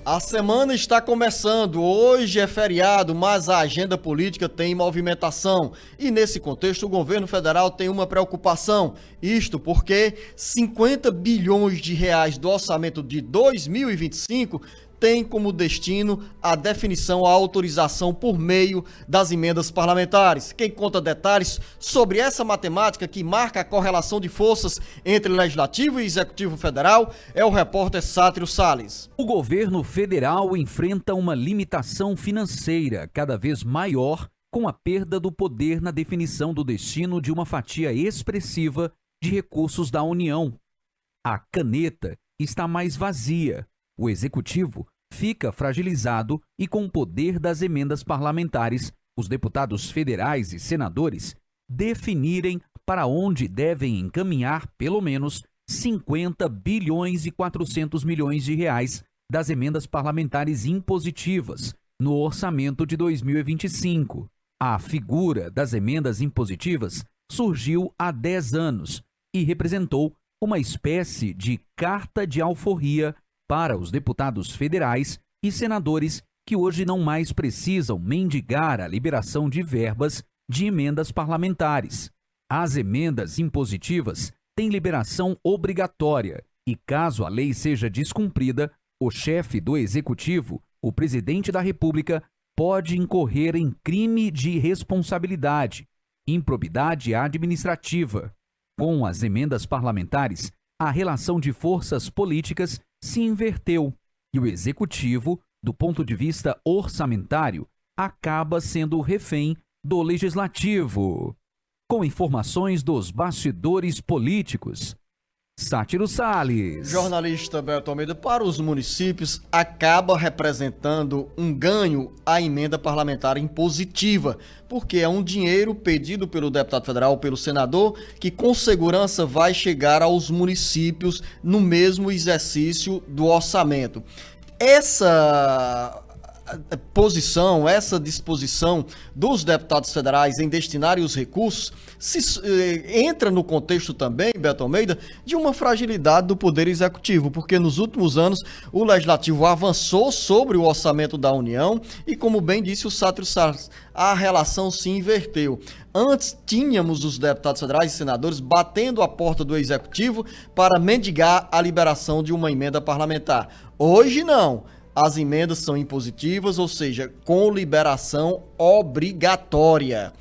A semana está começando, hoje é feriado, mas a agenda política tem movimentação. E nesse contexto, o governo federal tem uma preocupação. Isto porque 50 bilhões de reais do orçamento de 2025 tem como destino a definição, a autorização por meio das emendas parlamentares. Quem conta detalhes sobre essa matemática que marca a correlação de forças entre Legislativo e Executivo Federal é o repórter Sátiro Salles. O governo federal enfrenta uma limitação financeira cada vez maior com a perda do poder na definição do destino de uma fatia expressiva de recursos da União. A caneta está mais vazia. O Executivo fica fragilizado e com o poder das emendas parlamentares, os deputados federais e senadores definirem para onde devem encaminhar pelo menos 50 bilhões e 400 milhões de reais das emendas parlamentares impositivas no orçamento de 2025. A figura das emendas impositivas surgiu há 10 anos e representou uma espécie de carta de alforria para os deputados federais e senadores que hoje não mais precisam mendigar a liberação de verbas de emendas parlamentares. As emendas impositivas têm liberação obrigatória e, caso a lei seja descumprida, o chefe do Executivo, o presidente da República, pode incorrer em crime de responsabilidade, improbidade administrativa. Com as emendas parlamentares, a relação de forças políticas se inverteu e o Executivo, do ponto de vista orçamentário, acaba sendo refém do Legislativo. Com informações dos bastidores políticos, Sátiro Salles. Jornalista Beto Almeida, para os municípios, acaba representando um ganho a emenda parlamentar impositiva, porque é um dinheiro pedido pelo deputado federal, pelo senador, que com segurança vai chegar aos municípios no mesmo exercício do orçamento. Essa posição, essa disposição dos deputados federais em destinarem os recursos entra no contexto também, Beto Almeida, de uma fragilidade do Poder Executivo, porque nos últimos anos o Legislativo avançou sobre o orçamento da União e, como bem disse o Sátiro Salles, a relação se inverteu. Antes tínhamos os deputados federais e senadores batendo a porta do Executivo para mendigar a liberação de uma emenda parlamentar. Hoje não. As emendas são impositivas, ou seja, com liberação obrigatória.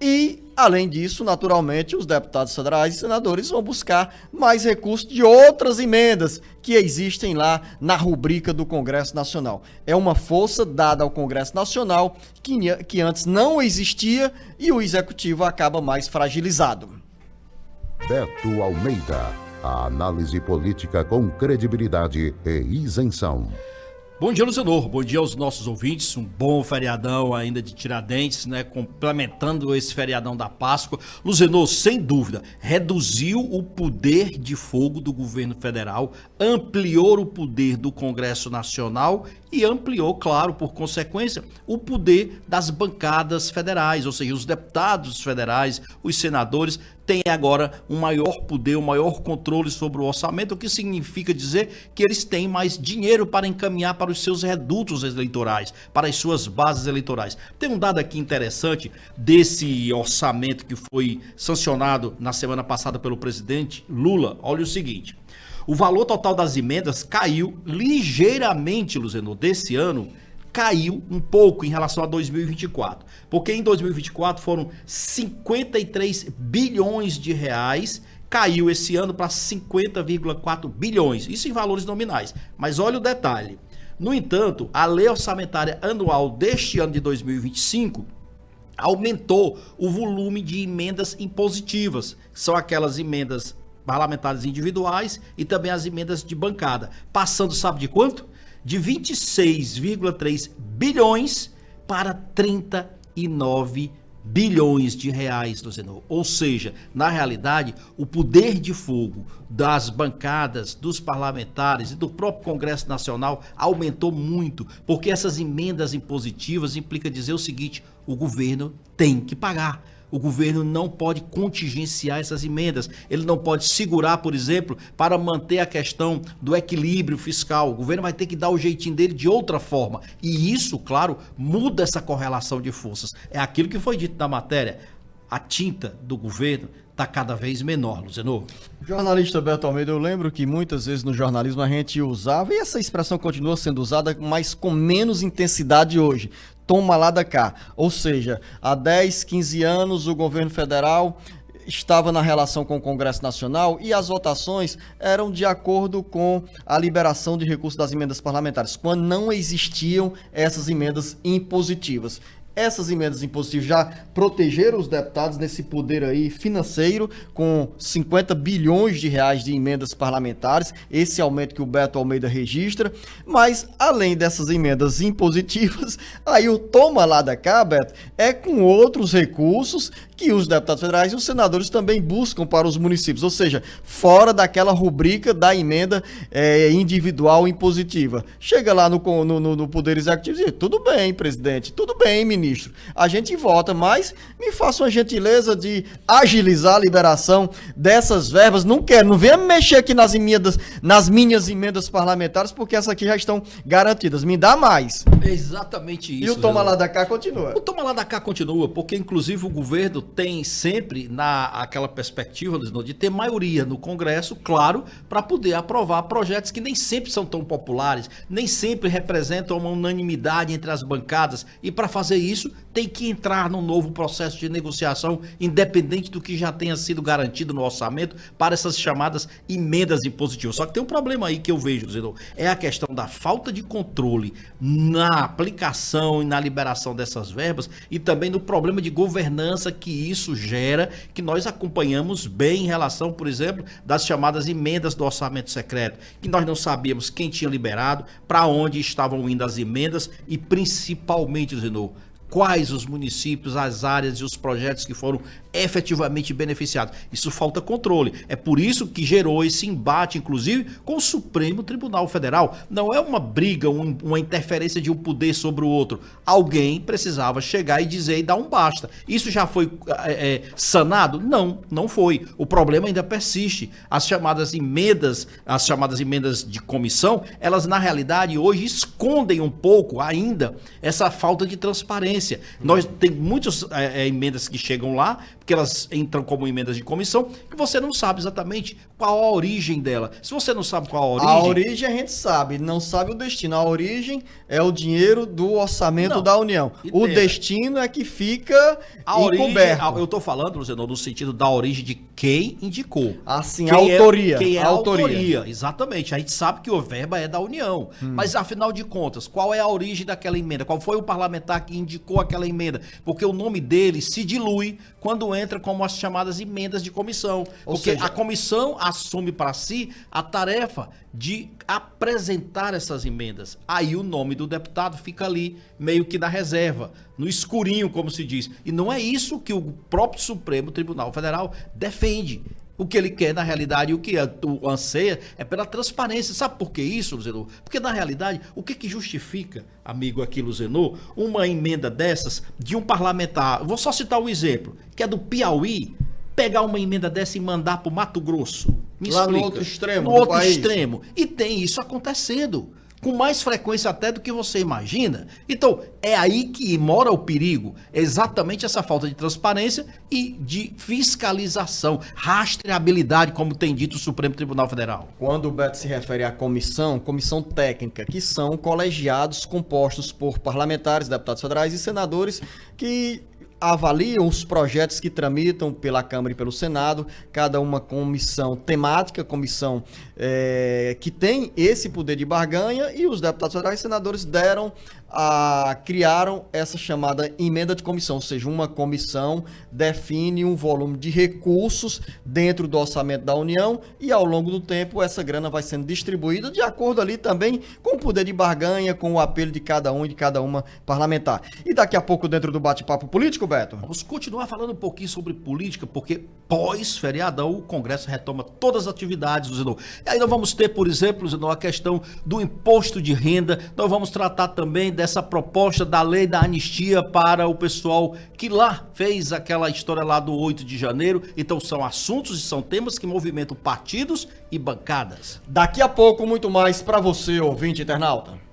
E, além disso, naturalmente, os deputados federais e senadores vão buscar mais recursos de outras emendas que existem lá na rubrica do Congresso Nacional. É uma força dada ao Congresso Nacional que antes não existia e o Executivo acaba mais fragilizado. Beto Almeida, a análise política com credibilidade e isenção. Bom dia, Luciano. Bom dia aos nossos ouvintes. Um bom feriadão ainda de Tiradentes, né? Complementando esse feriadão da Páscoa. Luciano, sem dúvida, reduziu o poder de fogo do governo federal, ampliou o poder do Congresso Nacional e ampliou, claro, por consequência, o poder das bancadas federais, ou seja, os deputados federais, os senadores, têm agora um maior poder, um maior controle sobre o orçamento, o que significa dizer que eles têm mais dinheiro para encaminhar para os seus redutos eleitorais, para as suas bases eleitorais. Tem um dado aqui interessante desse orçamento que foi sancionado na semana passada pelo presidente Lula. Olha o seguinte: o valor total das emendas caiu ligeiramente, Luciano, desse ano, caiu um pouco em relação a 2024, porque em 2024 foram 53 bilhões de reais, caiu esse ano para 50,4 bilhões, isso em valores nominais. Mas olha o detalhe: no entanto, a lei orçamentária anual deste ano de 2025 aumentou o volume de emendas impositivas, que são aquelas emendas parlamentares individuais e também as emendas de bancada, passando, sabe de quanto? De 26,3 bilhões para 39 bilhões de reais, Luciano. Ou seja, na realidade, o poder de fogo das bancadas, dos parlamentares e do próprio Congresso Nacional aumentou muito, porque essas emendas impositivas implicam dizer o seguinte: o governo tem que pagar. O governo não pode contingenciar essas emendas. Ele não pode segurar, por exemplo, para manter a questão do equilíbrio fiscal. O governo vai ter que dar o jeitinho dele de outra forma. E isso, claro, muda essa correlação de forças. É aquilo que foi dito na matéria. A tinta do governo está cada vez menor, Luzenor. Jornalista Beto Almeida, eu lembro que muitas vezes no jornalismo a gente usava, e essa expressão continua sendo usada, mas com menos intensidade hoje. Toma lá da cá. Ou seja, há 10, 15 anos o governo federal estava na relação com o Congresso Nacional e as votações eram de acordo com a liberação de recursos das emendas parlamentares, quando não existiam essas emendas impositivas. Essas emendas impositivas já protegeram os deputados nesse poder aí financeiro, com 50 bilhões de reais de emendas parlamentares, esse aumento que o Beto Almeida registra, mas além dessas emendas impositivas, aí o toma lá da cá, Beto, é com outros recursos que os deputados federais e os senadores também buscam para os municípios, ou seja, fora daquela rubrica da emenda individual impositiva. Chega lá no Poder Executivo e diz, tudo bem, presidente, tudo bem, ministro, a gente vota, mas me faça uma gentileza de agilizar a liberação dessas verbas, não venha mexer aqui nas minhas emendas parlamentares, porque essas aqui já estão garantidas, me dá mais. É exatamente isso. E o toma lá da cá continua. O toma lá da cá continua, porque inclusive o governo tem sempre aquela perspectiva de ter maioria no Congresso, claro, para poder aprovar projetos que nem sempre são tão populares, nem sempre representam uma unanimidade entre as bancadas, e para fazer isso tem que entrar num novo processo de negociação, independente do que já tenha sido garantido no orçamento, para essas chamadas emendas impositivas. Só que tem um problema aí que eu vejo, Zeno, é a questão da falta de controle na aplicação e na liberação dessas verbas, e também no problema de governança que isso gera, que nós acompanhamos bem em relação, por exemplo, das chamadas emendas do orçamento secreto, que nós não sabíamos quem tinha liberado, para onde estavam indo as emendas e principalmente, Zeno, quais os municípios, as áreas e os projetos que foram efetivamente beneficiados. Isso falta controle. É por isso que gerou esse embate, inclusive, com o Supremo Tribunal Federal. Não é uma briga, uma interferência de um poder sobre o outro. Alguém precisava chegar e dizer e dar um basta. Isso já foi sanado? Não, não foi. O problema ainda persiste. As chamadas emendas de comissão, elas na realidade hoje escondem um pouco ainda essa falta de transparência. Nós tem muitas emendas que chegam lá, porque elas entram como emendas de comissão, que você não sabe exatamente qual a origem dela. Se você não sabe qual a origem... A origem a gente sabe, não sabe o destino. A origem é o dinheiro do orçamento da União. O destino é que fica encoberto. Eu estou falando, Luciano, no sentido da origem de quem indicou. Assim, a autoria. Quem é a autoria. Exatamente. A gente sabe que o verba é da União. Mas, afinal de contas, qual é a origem daquela emenda? Qual foi o parlamentar que indicou aquela emenda? Porque o nome dele se dilui quando entra como as chamadas emendas de comissão. Porque a comissão assume para si a tarefa de apresentar essas emendas. Aí o nome do deputado fica ali, meio que na reserva, no escurinho, como se diz. E não é isso que o próprio Supremo Tribunal Federal defende. O que ele quer, na realidade, o que o anseia é pela transparência. Sabe por que isso, Luzenor? Porque, na realidade, o que justifica, amigo aqui, Luzenor, uma emenda dessas de um parlamentar? Vou só citar um exemplo, que é do Piauí, pegar uma emenda dessa e mandar para o Mato Grosso. Me lá explica. No outro extremo No outro extremo. E tem isso acontecendo, com mais frequência até do que você imagina. Então, é aí que mora o perigo. É exatamente essa falta de transparência e de fiscalização, rastreabilidade, como tem dito o Supremo Tribunal Federal. Quando o Beto se refere à comissão técnica, que são colegiados compostos por parlamentares, deputados federais e senadores que avaliam os projetos que tramitam pela Câmara e pelo Senado, cada uma comissão temática, comissão que tem esse poder de barganha, e os deputados federais e senadores criaram essa chamada emenda de comissão, ou seja, uma comissão define um volume de recursos dentro do orçamento da União e ao longo do tempo essa grana vai sendo distribuída de acordo ali também com o poder de barganha, com o apelo de cada um e de cada uma parlamentar. E daqui a pouco dentro do bate-papo político, Beto? Vamos continuar falando um pouquinho sobre política, porque pós-feriadão o Congresso retoma todas as atividades, Luzenor. E aí nós vamos ter, por exemplo, Luzenor, a questão do imposto de renda. Nós vamos tratar também dessa proposta da lei da anistia para o pessoal que lá fez aquela história lá do 8 de janeiro. Então são assuntos e são temas que movimentam partidos e bancadas. Daqui a pouco, muito mais para você, ouvinte internauta.